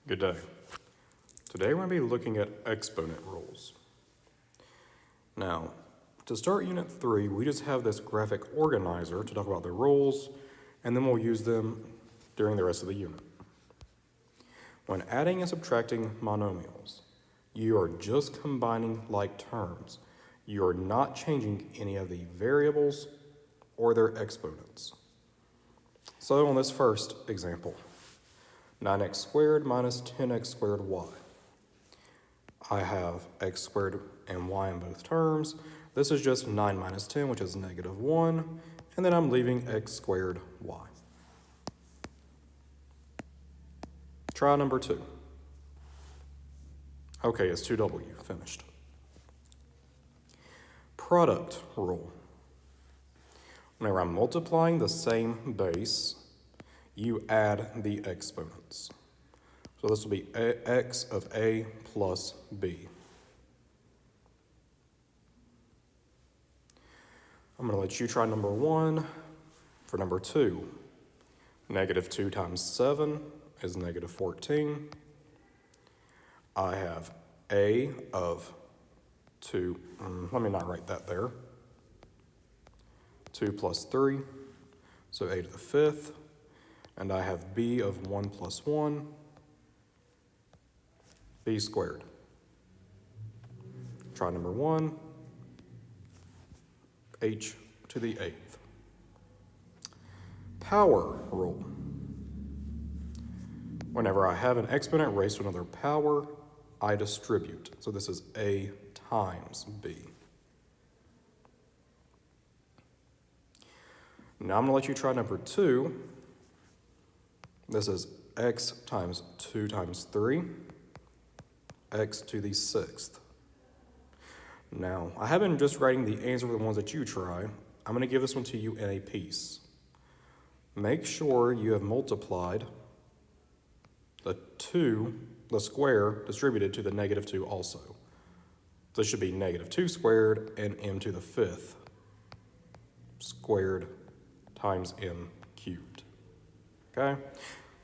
Good day. Today we're going to be looking at exponent rules. Now, to start Unit 3, we just have this graphic organizer to talk about the rules, and then we'll use them during the rest of the unit. When adding and subtracting monomials, you are just combining like terms. You are not changing any of the variables or their exponents. So on this first example, 9x squared minus 10x squared y. I have x squared and y in both terms. This is just 9 minus 10, which is negative 1, and then I'm leaving x squared y. Try number 2. Okay, it's 2w, finished. Product rule. Whenever I'm multiplying the same base, you add the exponents. So this will be x of a plus b. I'm going to let you try number 1. For number 2, negative 2 times 7 is negative 14. I have a of 2, let me not write that there. 2 plus 3, so a to the 5th. And I have b of 1 plus 1, b squared. Try number 1, h to the 8th. Power rule. Whenever I have an exponent raised to another power, I distribute. So this is a times b. Now I'm going to let you try number 2. This is x times 2 times 3, x to the 6th. Now, I have been just writing the answer for the ones that you try. I'm going to give this one to you in a piece. Make sure you have multiplied the square distributed to the negative 2 also. This should be negative 2 squared and m to the 5th squared times m cubed. Okay?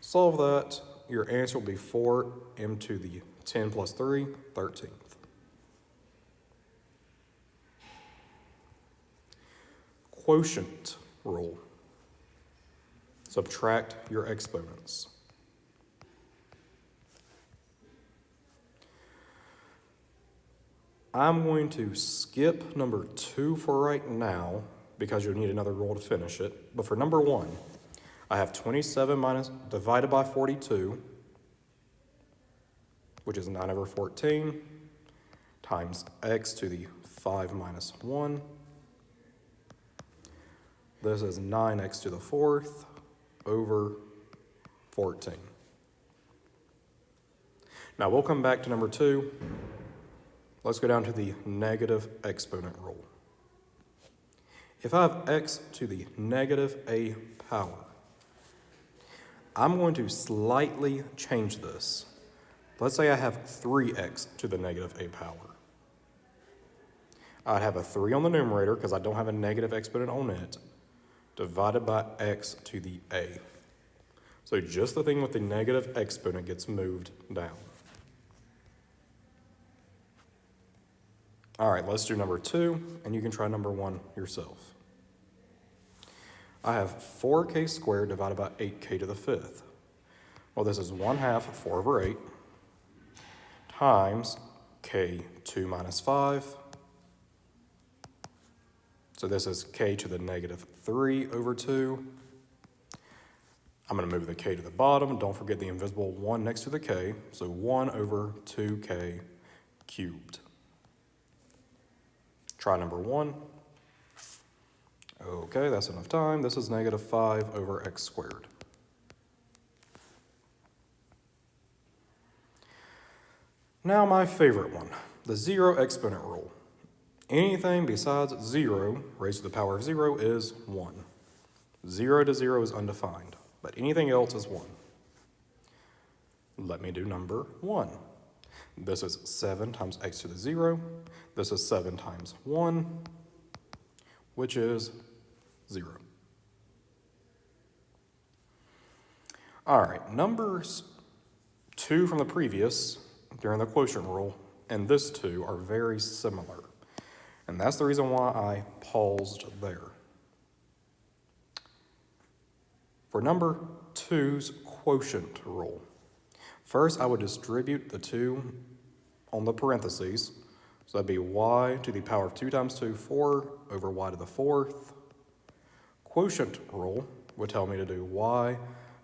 Solve that. Your answer will be 4m to the 10 plus 3, 13th. Quotient rule. Subtract your exponents. I'm going to skip number 2 for right now because you'll need another rule to finish it. But for number 1, I have 27 divided by 42, which is 9 over 14, times x to the 5 minus 1. This is 9x to the 4th over 14. Now we'll come back to number 2. Let's go down to the negative exponent rule. If I have x to the negative a power, I'm going to slightly change this. Let's say I have 3x to the negative a power. I'd have a 3 on the numerator because I don't have a negative exponent on it, divided by x to the a. So just the thing with the negative exponent gets moved down. All right, let's do number 2, and you can try number 1 yourself. I have 4k squared divided by 8k to the 5th. Well, this is 1/2 4 over 8 times k2 minus 5. So this is k to the negative 3 over 2. I'm going to move the k to the bottom. Don't forget the invisible 1 next to the k. So 1 over 2k cubed. Try number 1. Okay, that's enough time. This is negative 5 over x squared. Now my favorite one, the zero exponent rule. Anything besides 0 raised to the power of 0 is 1. 0 to 0 is undefined, but anything else is 1. Let me do number 1. This is 7 times x to the 0. This is 7 times 1, which is 0. All right, numbers 2 from the previous during the quotient rule and this 2 are very similar. And that's the reason why I paused there. For number 2's quotient rule, first I would distribute the 2 on the parentheses. So that'd be y to the power of 2 times 2, 4, over y to the 4th. Quotient rule would tell me to do y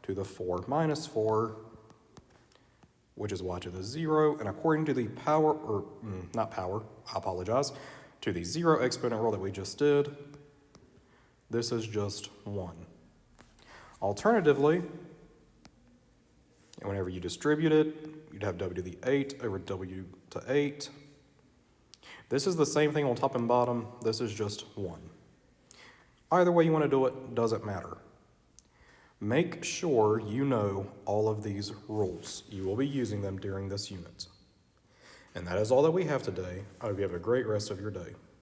to the 4 minus 4, which is y to the 0. And according to the power, or not power, I apologize, to the 0 exponent rule that we just did, this is just 1. Alternatively, whenever you distribute it, you'd have w to the 8 over w to 8. This is the same thing on top and bottom. This is just 1. Either way you want to do it, doesn't matter. Make sure you know all of these rules. You will be using them during this unit. And that is all that we have today. I hope you have a great rest of your day.